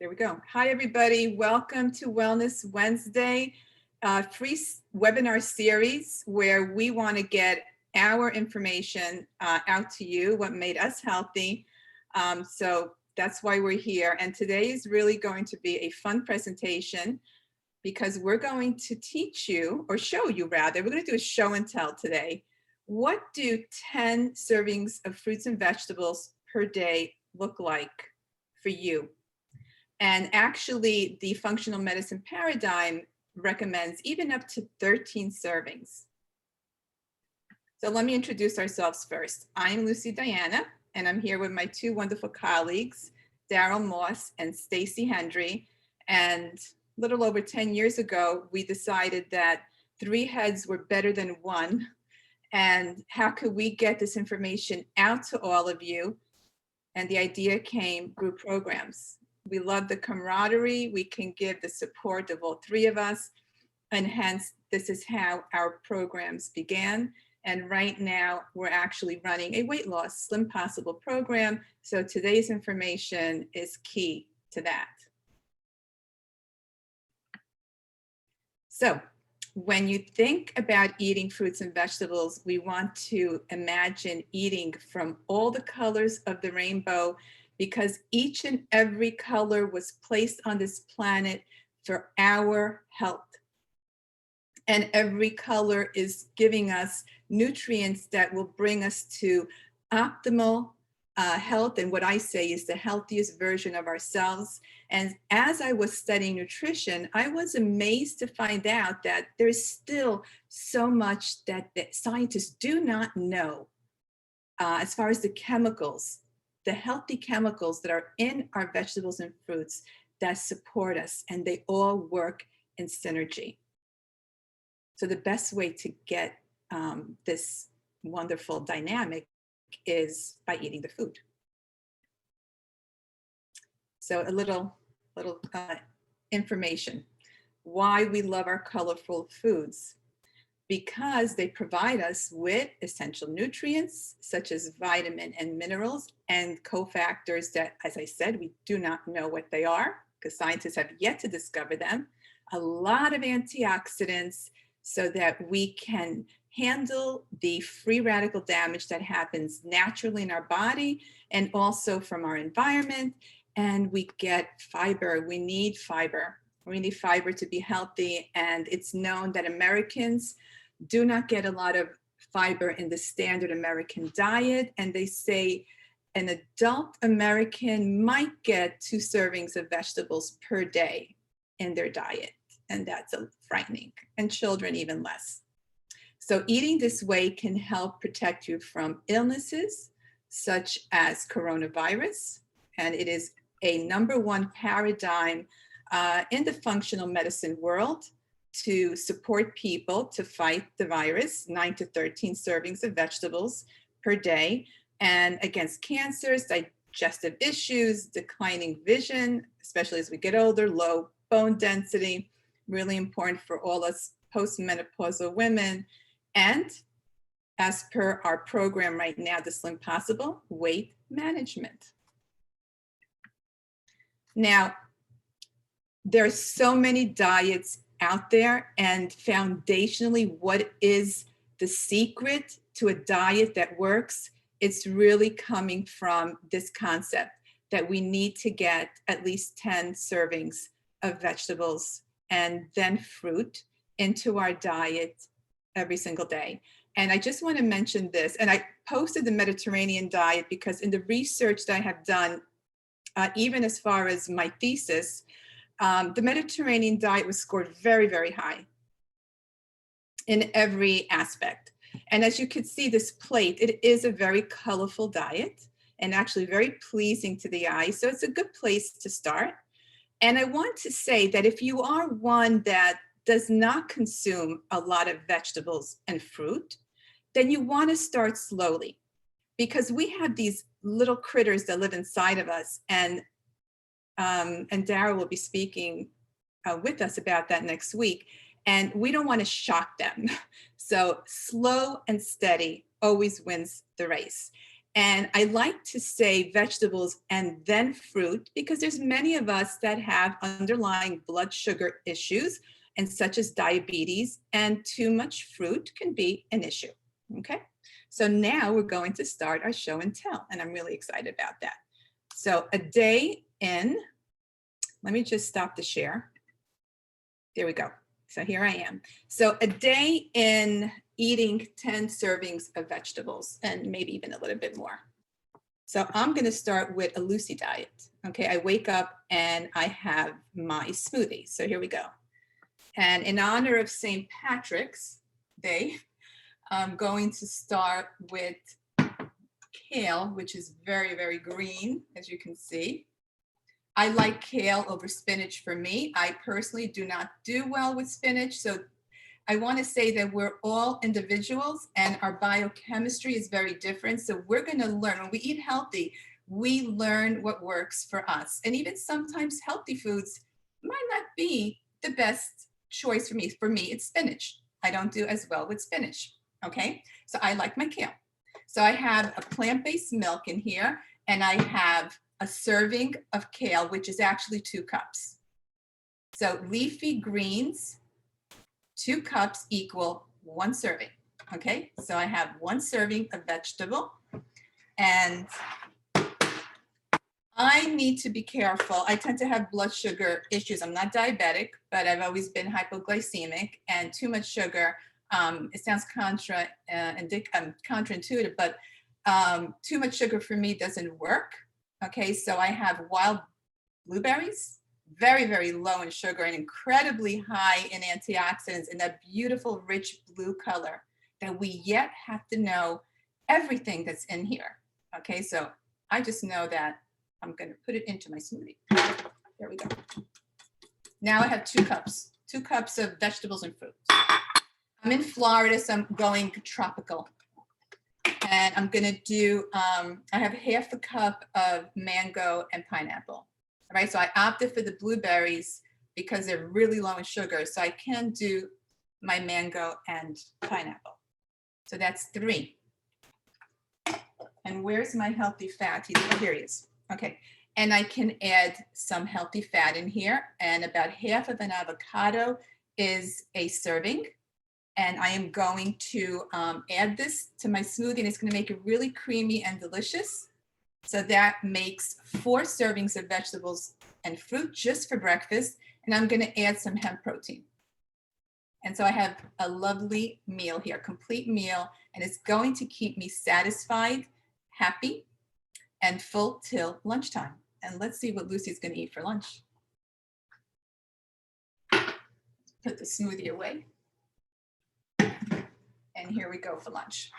There we go. Hi, everybody. Welcome to Wellness Wednesday, free webinar series where we want to get our information out to you, what made us healthy. So that's why we're here. And today is really going to be a fun presentation because we're going to teach you, or show you rather, we're going to do a show and tell today. What do 10 servings of fruits and vegetables per day look like for you? And actually, the functional medicine paradigm recommends even up to 13 servings. So let me introduce ourselves first. I'm Lucy Diana, and I'm here with my two wonderful colleagues, Daryl Moss and Stacy Hendry. And a little over 10 years ago, we decided that 3 heads were better than 1. And how could we get this information out to all of you? And the idea came group programs. We love the camaraderie. We can give the support of all 3 of us. And hence, this is how our programs began. And right now, we're actually running a weight loss Slim Possible program. So today's information is key to that. So when you think about eating fruits and vegetables, we want to imagine eating from all the colors of the rainbow, because each and every color was placed on this planet for our health. And every color is giving us nutrients that will bring us to optimal health, and what I say is the healthiest version of ourselves. And as I was studying nutrition, I was amazed to find out that there's still so much that scientists do not know as far as the chemicals, the healthy chemicals that are in our vegetables and fruits that support us, and they all work in synergy. So the best way to get this wonderful dynamic is by eating the food. So a little information. Why we love our colorful foods. Because they provide us with essential nutrients such as vitamin and minerals and cofactors that, as I said, we do not know what they are because scientists have yet to discover them. A lot of antioxidants so that we can handle the free radical damage that happens naturally in our body and also from our environment. And we get fiber. We need fiber. We need fiber to be healthy. And it's known that Americans do not get a lot of fiber in the standard American diet. And they say an adult American might get 2 servings of vegetables per day in their diet. And that's frightening. And children even less. So eating this way can help protect you from illnesses such as coronavirus. And it is a #1 paradigm in the functional medicine world to support people to fight the virus, 9 to 13 servings of vegetables per day, and against cancers, digestive issues, declining vision, especially as we get older, low bone density, really important for all us postmenopausal women. And as per our program right now, the Slim Possible, weight management. Now, there's so many diets out there, and foundationally, what is the secret to a diet that works? It's really coming from this concept that we need to get at least 10 servings of vegetables and then fruit into our diet every single day. And I just want to mention this, and I posted the Mediterranean diet because in the research that I have done, even as far as my thesis, the Mediterranean diet was scored very, very high in every aspect. And as you can see, this plate, it is a very colorful diet and actually very pleasing to the eye. So it's a good place to start. And I want to say that if you are one that does not consume a lot of vegetables and fruit, then you want to start slowly, because we have these little critters that live inside of us, and Dara will be speaking with us about that next week, and we don't want to shock them. So slow and steady always wins the race. And I like to say vegetables and then fruit because there's many of us that have underlying blood sugar issues and such as diabetes, and too much fruit can be an issue. Okay, so now we're going to start our show and tell, and I'm really excited about that. So a day in, let me just stop the share. There we go. So here I am. So a day in eating 10 servings of vegetables and maybe even a little bit more. So I'm going to start with a Lucy diet. Okay, I wake up and I have my smoothie. So here we go. And in honor of St. Patrick's Day, I'm going to start with kale, which is very, very green, as you can see. I like kale over spinach for me. I personally do not do well with spinach. So I want to say that we're all individuals and our biochemistry is very different. So we're going to learn. When we eat healthy, we learn what works for us. And even sometimes healthy foods might not be the best choice for me. For me, it's spinach. I don't do as well with spinach. Okay, so I like my kale. So I have a plant-based milk in here, and I have a serving of kale, which is actually 2 cups. So leafy greens, 2 cups equal 1 serving. Okay, so I have 1 serving of vegetable, and I need to be careful. I tend to have blood sugar issues. I'm not diabetic, but I've always been hypoglycemic, and too much sugar, it sounds counterintuitive, but too much sugar for me doesn't work. Okay, so I have wild blueberries, very, very low in sugar and incredibly high in antioxidants in that beautiful, rich blue color that we yet have to know everything that's in here. Okay, so I just know that I'm going to put it into my smoothie. There we go. Now I have 2 cups of vegetables and fruits. I'm in Florida, so I'm going tropical. And I'm going to do, I have half a cup of mango and pineapple. All right, so I opted for the blueberries because they're really low in sugar. So I can do my mango and pineapple. So that's 3. And where's my healthy fat? Here he is. Okay, and I can add some healthy fat in here. And about half of an avocado is a serving. And I am going to add this to my smoothie, and it's going to make it really creamy and delicious. So that makes 4 servings of vegetables and fruit just for breakfast. And I'm going to add some hemp protein. And so I have a lovely meal here, complete meal, and it's going to keep me satisfied, happy, and full till lunchtime. And let's see what Lucy's going to eat for lunch. Put the smoothie away. And here we go for lunch.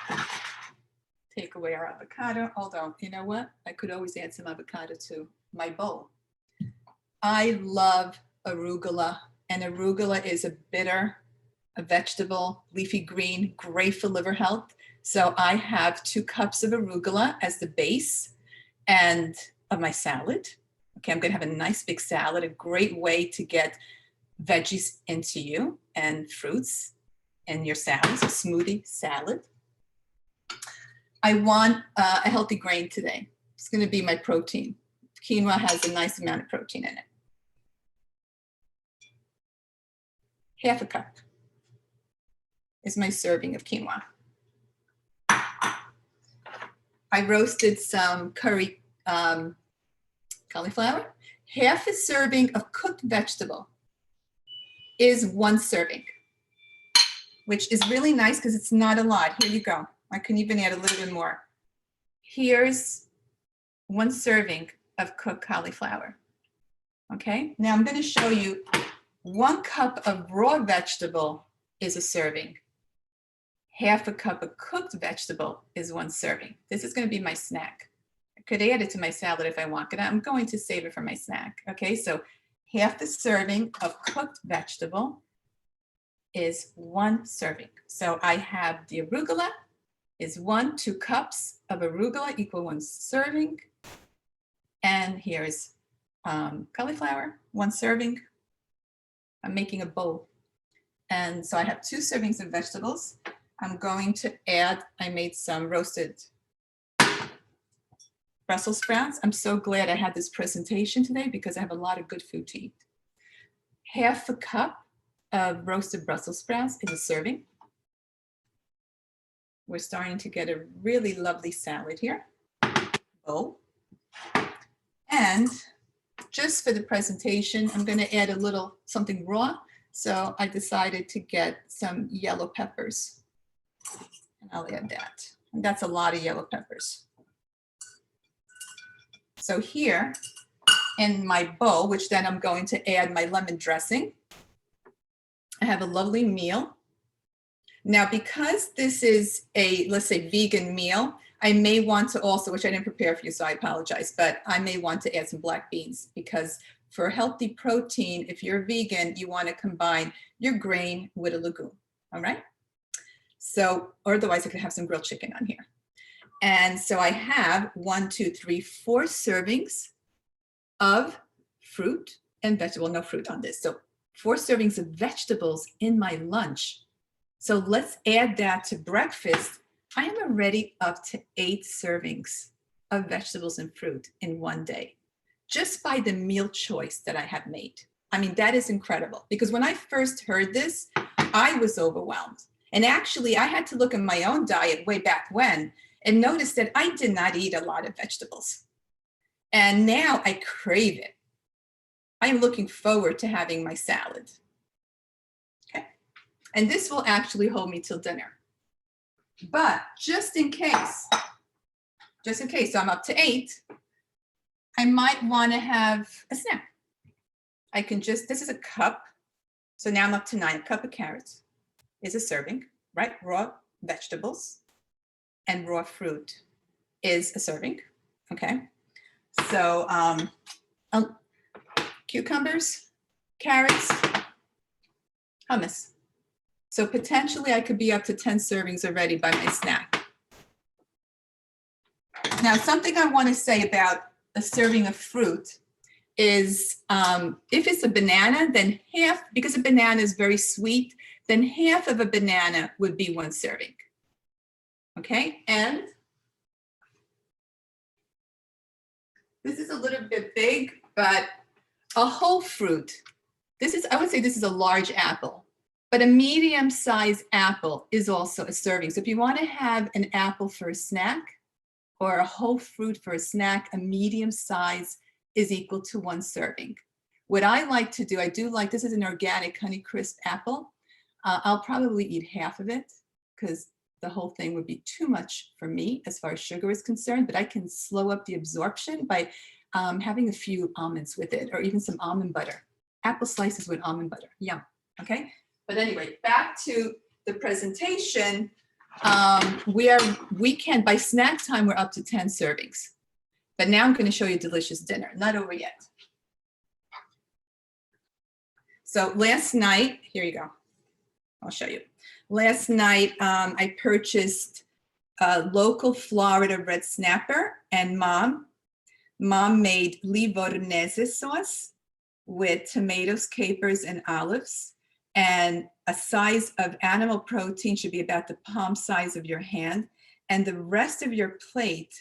Take away our avocado. Although, you know what? I could always add some avocado to my bowl. I love arugula, and arugula is a bitter, a vegetable, leafy green, great for liver health. So I have 2 cups of arugula as the base and of my salad. Okay, I'm gonna have a nice big salad, a great way to get veggies into you and fruits in your salad, so smoothie salad. I want a healthy grain today. It's gonna be my protein. Quinoa has a nice amount of protein in it. Half a cup is my serving of quinoa. I roasted some curry cauliflower. Half a serving of cooked vegetable is 1 serving, which is really nice because it's not a lot. Here you go. I can even add a little bit more. Here's 1 serving of cooked cauliflower. Okay, now I'm going to show you 1 cup of raw vegetable is a serving. Half a cup of cooked vegetable is 1 serving. This is going to be my snack. I could add it to my salad if I want, but I'm going to save it for my snack. Okay, so half the serving of cooked vegetable is 1 serving. So I have the arugula is 2 cups of arugula equal 1 serving. And here's cauliflower, 1 serving. I'm making a bowl. And so I have 2 servings of vegetables. I'm going to add, I made some roasted Brussels sprouts. I'm so glad I had this presentation today because I have a lot of good food to eat. Half a cup of roasted Brussels sprouts is a serving. We're starting to get a really lovely salad here. Bowl. And just for the presentation, I'm going to add a little something raw. So I decided to get some yellow peppers. And I'll add that. And that's a lot of yellow peppers. So here in my bowl, which then I'm going to add my lemon dressing, I have a lovely meal. Now, because this is a, let's say, vegan meal, I may want to also, which I didn't prepare for you, so I apologize, but I may want to add some black beans because for healthy protein, if you're vegan, you want to combine your grain with a legume, all right? So, or otherwise I could have some grilled chicken on here. And so I have 4 servings of fruit and vegetable, no fruit on this. So 4 servings of vegetables in my lunch. So let's add that to breakfast. I am already up to 8 servings of vegetables and fruit in one day, just by the meal choice that I have made. I mean, that is incredible because when I first heard this, I was overwhelmed. And actually I had to look at my own diet way back when and notice that I did not eat a lot of vegetables. And now I crave it. I am looking forward to having my salad. Okay. And this will actually hold me till dinner. But just in case, so I'm up to 8, I might want to have a snack. I can just, this is a cup. So now I'm up to 9. A cup of carrots is a serving, right? Raw vegetables and raw fruit is a serving, okay? So cucumbers, carrots, hummus. So potentially I could be up to 10 servings already by my snack. Now, something I want to say about a serving of fruit is if it's a banana, then half, because a banana is very sweet, then half of a banana would be 1 serving. Okay, and this is a little bit big, but a whole fruit. This is, I would say this is a large apple, but a medium-sized apple is also a serving. So if you want to have an apple for a snack or a whole fruit for a snack, a medium size is equal to 1 serving. What I like to do, I do like, this is an organic Honeycrisp apple. I'll probably eat half of it because the whole thing would be too much for me as far as sugar is concerned, but I can slow up the absorption by having a few almonds with it or even some almond butter. Apple slices with almond butter, yum, okay? But anyway, back to the presentation. We can, by snack time, we're up to 10 servings. But now I'm going to show you a delicious dinner, not over yet. So last night, here you go. I'll show you. Last night, I purchased a local Florida red snapper, and Mom made Livornese sauce with tomatoes, capers, and olives. And a size of animal protein should be about the palm size of your hand. And the rest of your plate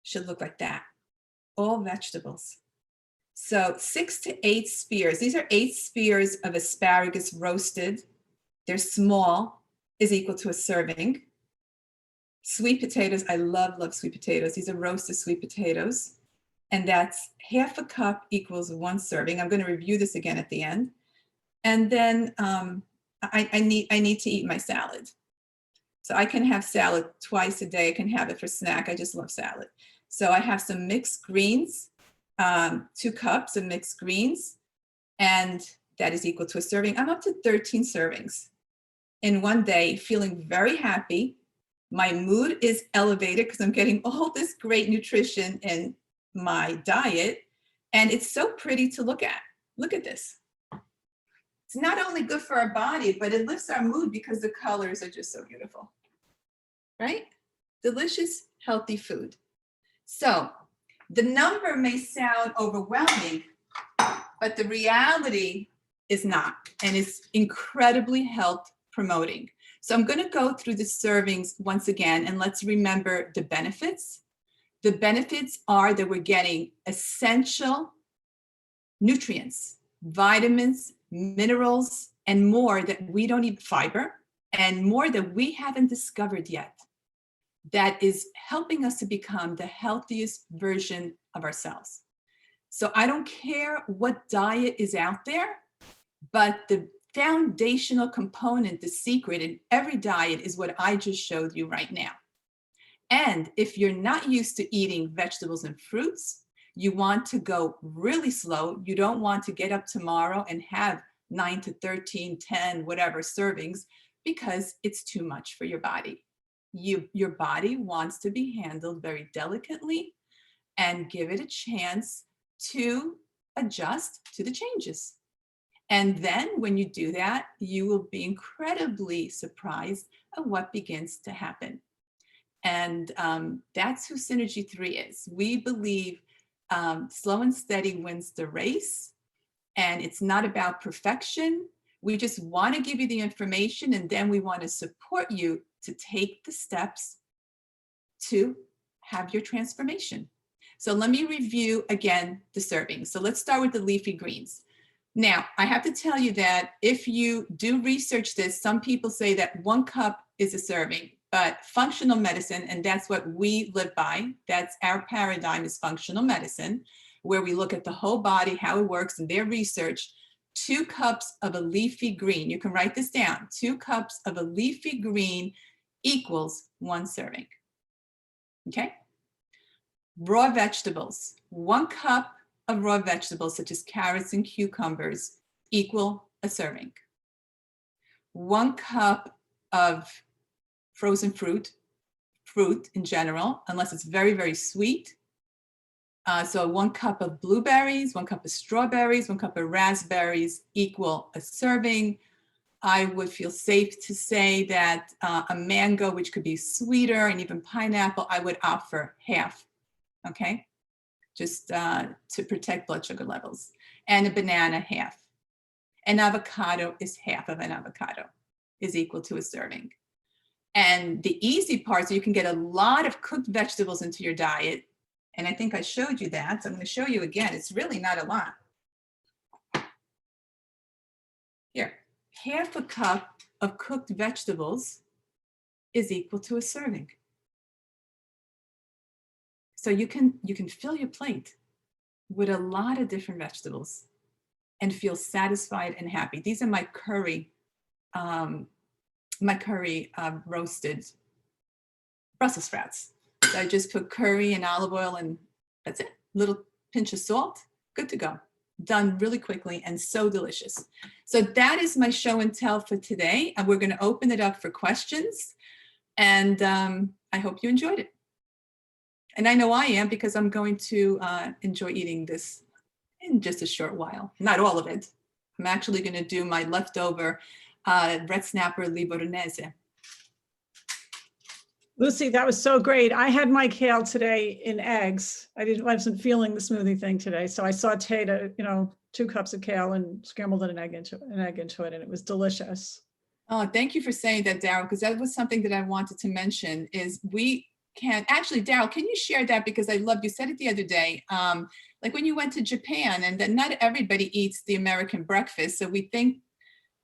should look like that, all vegetables. So 6 to 8 spears. These are 8 spears of asparagus roasted. They're small, is equal to a serving. Sweet potatoes, I love sweet potatoes. These are roasted sweet potatoes. And that's half a cup equals 1 serving. I'm going to review this again at the end. And then I need to eat my salad. So I can have salad twice a day. I can have it for snack. I just love salad. So I have some mixed greens, 2 cups of mixed greens, and that is equal to a serving. I'm up to 13 servings in one day, feeling very happy. My mood is elevated because I'm getting all this great nutrition in my diet, and it's so pretty to look at. Look at this. It's not only good for our body, but it lifts our mood because the colors are just so beautiful, right? Delicious, healthy food. So the number may sound overwhelming, but the reality is not, and it's incredibly health promoting. So I'm going to go through the servings once again, and let's remember the benefits. The benefits are that we're getting essential nutrients, vitamins, minerals, and more that we don't need, fiber, and more that we haven't discovered yet, that is helping us to become the healthiest version of ourselves. So I don't care what diet is out there, but the foundational component, the secret in every diet is what I just showed you right now. And if you're not used to eating vegetables and fruits, you want to go really slow. You don't want to get up tomorrow and have 9 to 13, 10, whatever servings, because it's too much for your body. Your body wants to be handled very delicately and give it a chance to adjust to the changes. And then when you do that, you will be incredibly surprised at what begins to happen. And that's who Synergy 3 is. We believe slow and steady wins the race. And it's not about perfection. We just want to give you the information, and then we want to support you to take the steps to have your transformation. So let me review again the servings. So let's start with the leafy greens. Now, I have to tell you that if you do research this, some people say that 1 cup is a serving, but functional medicine, and that's what we live by, that's our paradigm, is functional medicine, where we look at the whole body, how it works, and their research. 2 cups of a leafy green, you can write this down, 2 cups of a leafy green equals 1 serving, okay? Raw vegetables, 1 cup of raw vegetables such as carrots and cucumbers equal a serving. 1 cup of frozen fruit in general, unless it's very, very sweet. So 1 cup of blueberries, 1 cup of strawberries, 1 cup of raspberries equal a serving. I would feel safe to say that a mango, which could be sweeter, and even pineapple, I would opt for half, okay? Just to protect blood sugar levels. And a banana, half. An avocado is half of an avocado, is equal to a serving. And the easy part, so you can get a lot of cooked vegetables into your diet. And I think I showed you that. So I'm going to show you again. It's really not a lot. Here, half a cup of cooked vegetables is equal to a serving. So you can fill your plate with a lot of different vegetables and feel satisfied and happy. These are my curry roasted Brussels sprouts. So I just put curry and olive oil, and that's it. Little pinch of salt, good to go. Done really quickly and so delicious. So that is my show and tell for today. And we're going to open it up for questions. And I hope you enjoyed it. And I know I am, because I'm going to enjoy eating this in just a short while. Not all of it. I'm actually going to do my leftover red snapper livornese. Lucy, that was so great. I had my kale today in eggs. I wasn't feeling the smoothie thing today, so I sauteed 2 cups of kale and scrambled an egg into it, and it was delicious. Oh, thank you for saying that, Daryl, because that was something that I wanted to mention. Is we can actually, Daryl, can you share that, because I love, you said it the other day, like when you went to Japan, and that not everybody eats the American breakfast, so we think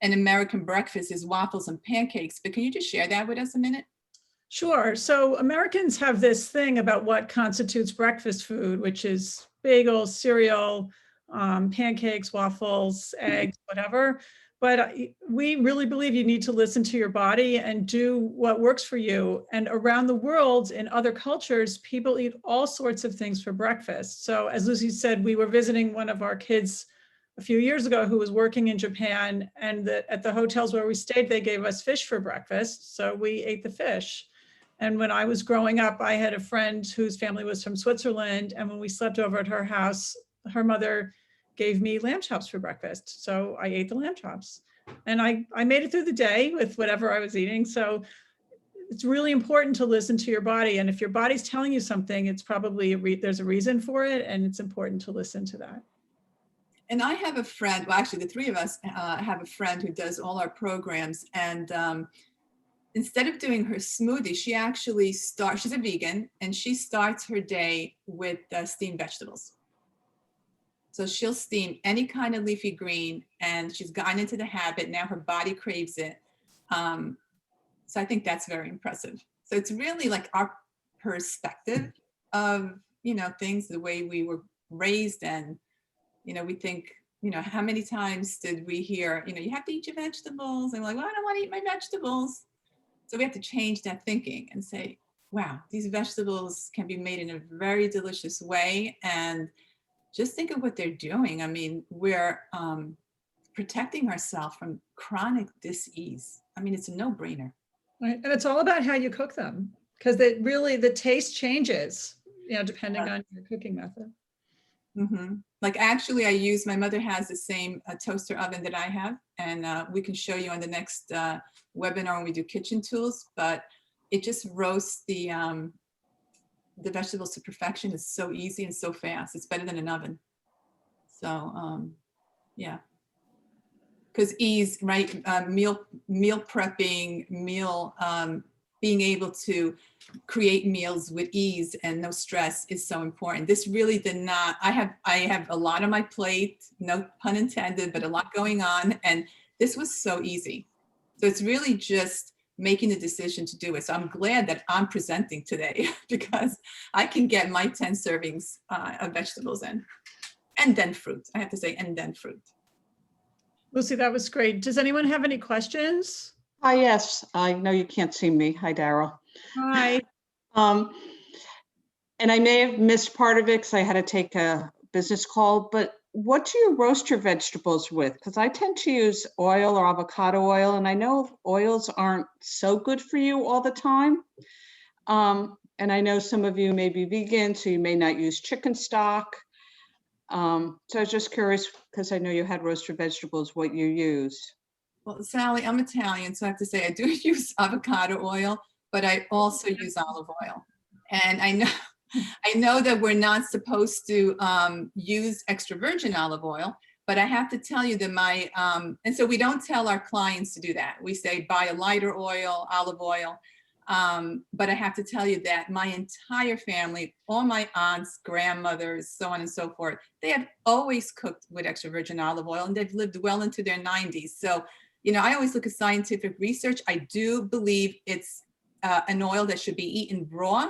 an American breakfast is waffles and pancakes, but can you just share that with us a minute? Sure. So Americans have this thing about what constitutes breakfast food, which is bagels, cereal, pancakes, waffles, eggs, whatever. But we really believe you need to listen to your body and do what works for you. And around the world, in other cultures, people eat all sorts of things for breakfast. So as Lucy said, we were visiting one of our kids a few years ago who was working in Japan, and at the hotels where we stayed, they gave us fish for breakfast. So we ate the fish. And when I was growing up, I had a friend whose family was from Switzerland. And when we slept over at her house, her mother gave me lamb chops for breakfast. So I ate the lamb chops, and I made it through the day with whatever I was eating. So it's really important to listen to your body. And if your body's telling you something, it's probably there's a reason for it. And it's important to listen to that. And I have a friend, well, actually the 3 of us have a friend who does all our programs. And instead of doing her smoothie, she actually she's a vegan, and she starts her day with steamed vegetables. So she'll steam any kind of leafy green, and she's gotten into the habit. Now her body craves it. So I think that's very impressive. So it's really like our perspective of, things, the way we were raised. And, we think, how many times did we hear, you have to eat your vegetables? And we're like, well, I don't want to eat my vegetables. So we have to change that thinking and say, wow, these vegetables can be made in a very delicious way. And just think of what they're doing. I mean, we're protecting ourselves from chronic disease. I mean, it's a no-brainer. Right. And it's all about how you cook them, because the taste changes, depending on your cooking method. Mm-hmm. Like actually, my mother has the same toaster oven that I have, and we can show you on the next webinar when we do kitchen tools, but it just roasts the vegetables to perfection. It's so easy and so fast. It's better than an oven. So yeah. Because ease, right? Meal prepping, being able to create meals with ease and no stress is so important. This really did not. I have a lot on my plate, no pun intended, but a lot going on, and this was so easy. So it's really just making the decision to do it. So I'm glad that I'm presenting today because I can get my 10 servings of vegetables in, and then fruit. I have to say, and then fruit. Lucy, that was great. Does anyone have any questions? Hi, yes, I know you can't see me. Hi, Daryl. Hi. And I may have missed part of it because I had to take a business call, but what do you roast your vegetables with? Because I tend to use oil or avocado oil, and I know oils aren't so good for you all the time. And I know some of you may be vegan, so you may not use chicken stock. So I was just curious, because I know you had roasted vegetables, what you use. Well, Sally, I'm Italian, so I have to say I do use avocado oil, but I also use olive oil. And I know that we're not supposed to use extra virgin olive oil, but I have to tell you that and so we don't tell our clients to do that. We say buy a lighter oil, olive oil. But I have to tell you that my entire family, all my aunts, grandmothers, so on and so forth, they have always cooked with extra virgin olive oil, and they've lived well into their 90s. So, I always look at scientific research. I do believe it's an oil that should be eaten raw,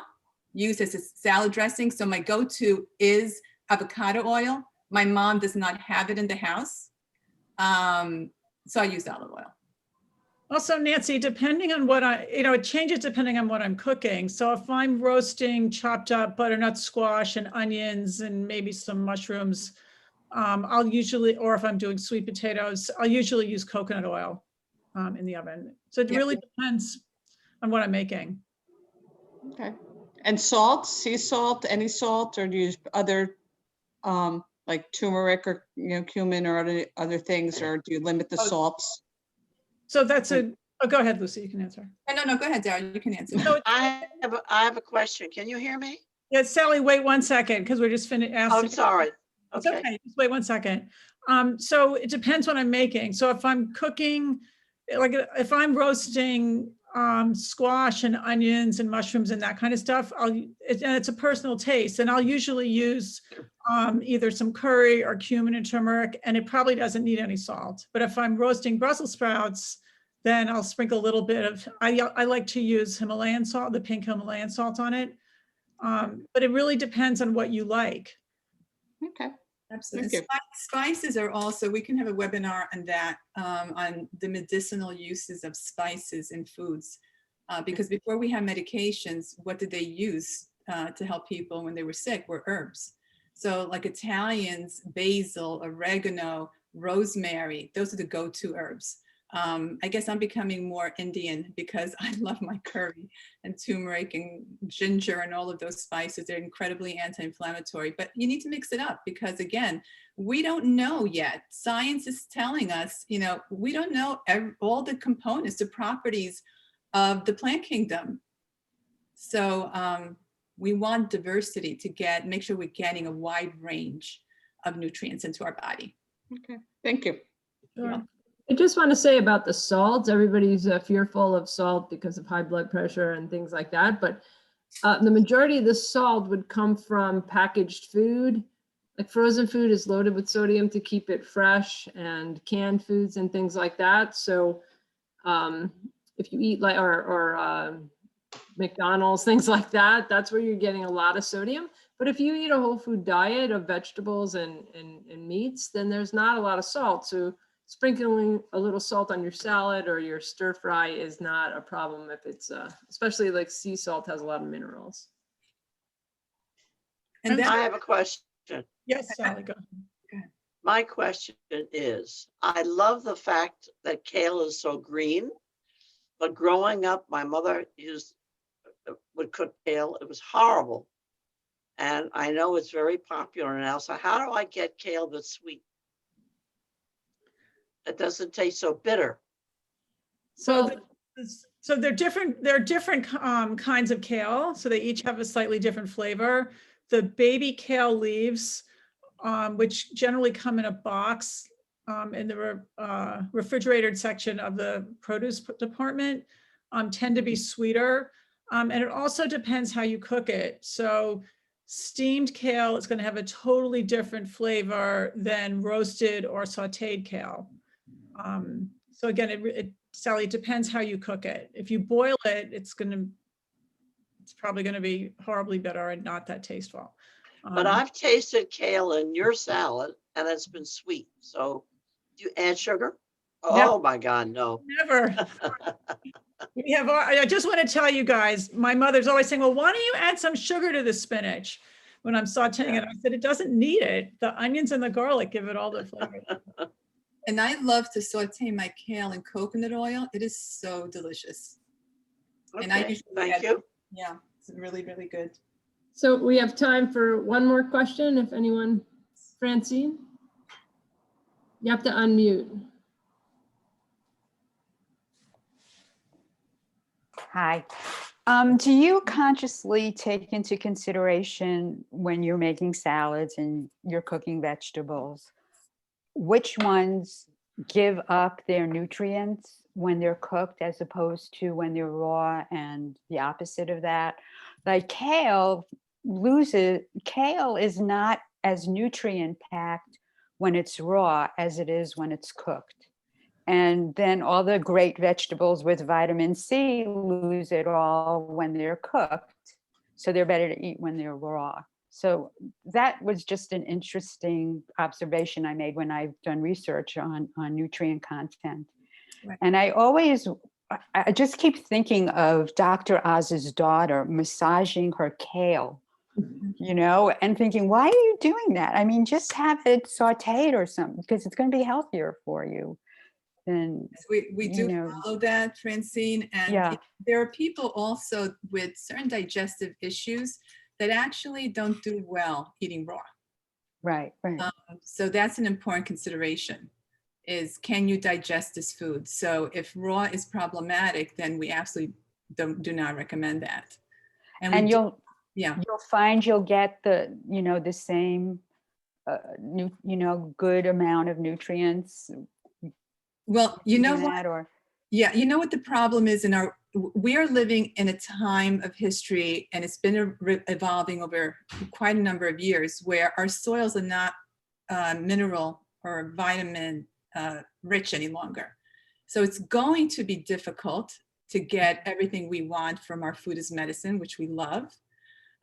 used as a salad dressing. So my go-to is avocado oil. My mom does not have it in the house. So I use olive oil. Also, Nancy, depending on what it changes depending on what I'm cooking. So if I'm roasting chopped up butternut squash and onions and maybe some mushrooms, I'll usually, or if I'm doing sweet potatoes, I'll usually use coconut oil in the oven. So it really depends on what I'm making. Okay. And salt, sea salt, any salt, or do you use other like turmeric or cumin or other things, or do you limit the salts? So that's go ahead, Lucy, you can answer. No, go ahead, Darren, you can answer. So I have a question. Can you hear me? yeah, Sally, wait 1 second, because we're just finished asking. I'm sorry. It's okay, just wait 1 second. So it depends what I'm making. So if I'm cooking, like if I'm roasting squash and onions and mushrooms and that kind of stuff, and it's a personal taste, and I'll usually use either some curry or cumin and turmeric, and it probably doesn't need any salt. But if I'm roasting Brussels sprouts, then I'll sprinkle a little bit of, I like to use Himalayan salt, the pink Himalayan salt on it. But it really depends on what you like. Okay. Absolutely. Spices are also, we can have a webinar on that, on the medicinal uses of spices in foods. Because before we had medications, what did they use to help people when they were sick? Were herbs. So like Italians, basil, oregano, rosemary, those are the go-to herbs. I guess I'm becoming more Indian because I love my curry and turmeric and ginger and all of those spices. They're incredibly anti-inflammatory, but you need to mix it up because again, we don't know yet. Science is telling us, we don't know all the components, the properties of the plant kingdom. So we want diversity to make sure we're getting a wide range of nutrients into our body. Okay, thank you. Sure. I just want to say about the salt, everybody's fearful of salt because of high blood pressure and things like that. But the majority of the salt would come from packaged food. Like frozen food is loaded with sodium to keep it fresh, and canned foods and things like that. So if you eat like, or McDonald's, things like that, that's where you're getting a lot of sodium. But if you eat a whole food diet of vegetables and meats, then there's not a lot of salt. So sprinkling a little salt on your salad or your stir fry is not a problem if it's, especially like sea salt has a lot of minerals. And I that, have a question. Yes, Sally, go. My question is, I love the fact that kale is so green, but growing up, my mother would cook kale. It was horrible. And I know it's very popular now. So how do I get kale that's sweet? It doesn't taste so bitter. So, so they're different. There are different kinds of kale. So they each have a slightly different flavor. The baby kale leaves, which generally come in a box in the refrigerated section of the produce department, tend to be sweeter. And it also depends how you cook it. So steamed kale is going to have a totally different flavor than roasted or sauteed kale. So again, Sally, it depends how you cook it. If you boil it, it's probably going to be horribly bitter and not that tasteful. But I've tasted kale in your salad and it's been sweet. So do you add sugar? Oh my God, no. Never. I just want to tell you guys, my mother's always saying, well, why don't you add some sugar to the spinach when I'm sauteing it? I said, it doesn't need it. The onions and the garlic give it all the flavor. and I love to saute my kale in coconut oil. It is so delicious. Okay, And I usually thank you. Yeah, it's really, really good. So we have time for one more question. If anyone, Francine, you have to unmute. Hi. Do you consciously take into consideration when you're making salads and you're cooking vegetables, which ones give up their nutrients when they're cooked as opposed to when they're raw, and the opposite of that? Like kale is not as nutrient packed when it's raw as it is when it's cooked. And then all the great vegetables with vitamin C lose it all when they're cooked. So they're better to eat when they're raw. So that was just an interesting observation I made when I've done research on nutrient content. Right. And I just keep thinking of Dr. Oz's daughter massaging her kale, and thinking, why are you doing that? I mean, just have it sauteed or something, because it's going to be healthier for you. And we do follow that, Francine, and there are people also with certain digestive issues that actually don't do well eating raw. Right. So that's an important consideration, is can you digest this food? So if raw is problematic, then we absolutely do not recommend that. And you'll find you'll get the the same good amount of nutrients. Well, you know what? Yeah, you know what the problem is we are living in a time of history, and it's been evolving over quite a number of years, where our soils are not mineral or vitamin rich any longer. So it's going to be difficult to get everything we want from our food as medicine, which we love.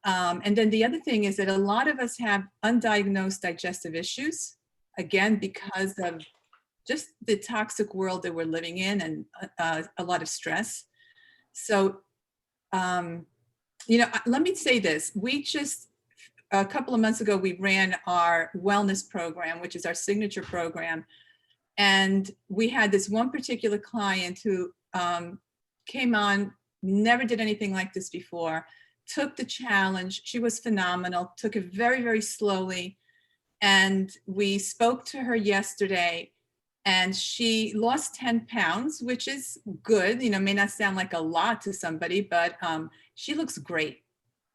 And then the other thing is that a lot of us have undiagnosed digestive issues, again, because of just the toxic world that we're living in, and a lot of stress. So, let me say this. We just, a couple of months ago, we ran our wellness program, which is our signature program. And we had this one particular client who came on, never did anything like this before, took the challenge. She was phenomenal, took it very, very slowly. And we spoke to her yesterday, and she lost 10 pounds, which is good. May not sound like a lot to somebody, but she looks great.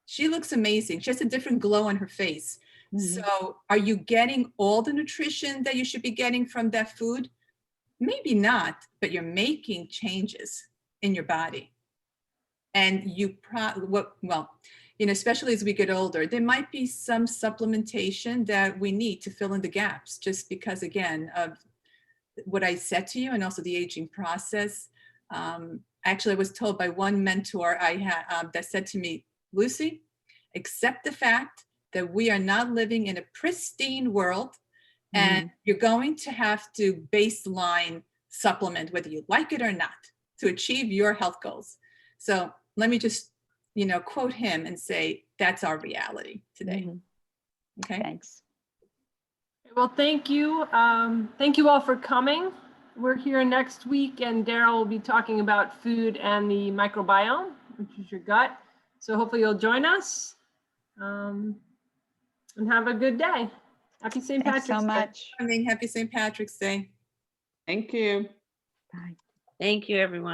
She looks amazing. She has a different glow on her face. Mm-hmm. So are you getting all the nutrition that you should be getting from that food? Maybe not, but you're making changes in your body. And you especially as we get older, there might be some supplementation that we need to fill in the gaps, just because, again, of what I said to you, and also the aging process. Actually, I was told by one mentor I had that said to me, Lucy, accept the fact that we are not living in a pristine world, and you're going to have to baseline supplement, whether you like it or not, to achieve your health goals. So let me just, quote him and say, that's our reality today. Okay. Thanks. Well, thank you. Thank you all for coming. We're here next week, and Daryl will be talking about food and the microbiome, which is your gut. So hopefully you'll join us, and have a good day. Happy St. Thanks Patrick's so Day. much. Happy St. Patrick's Day. Thank you. Bye. Thank you, everyone.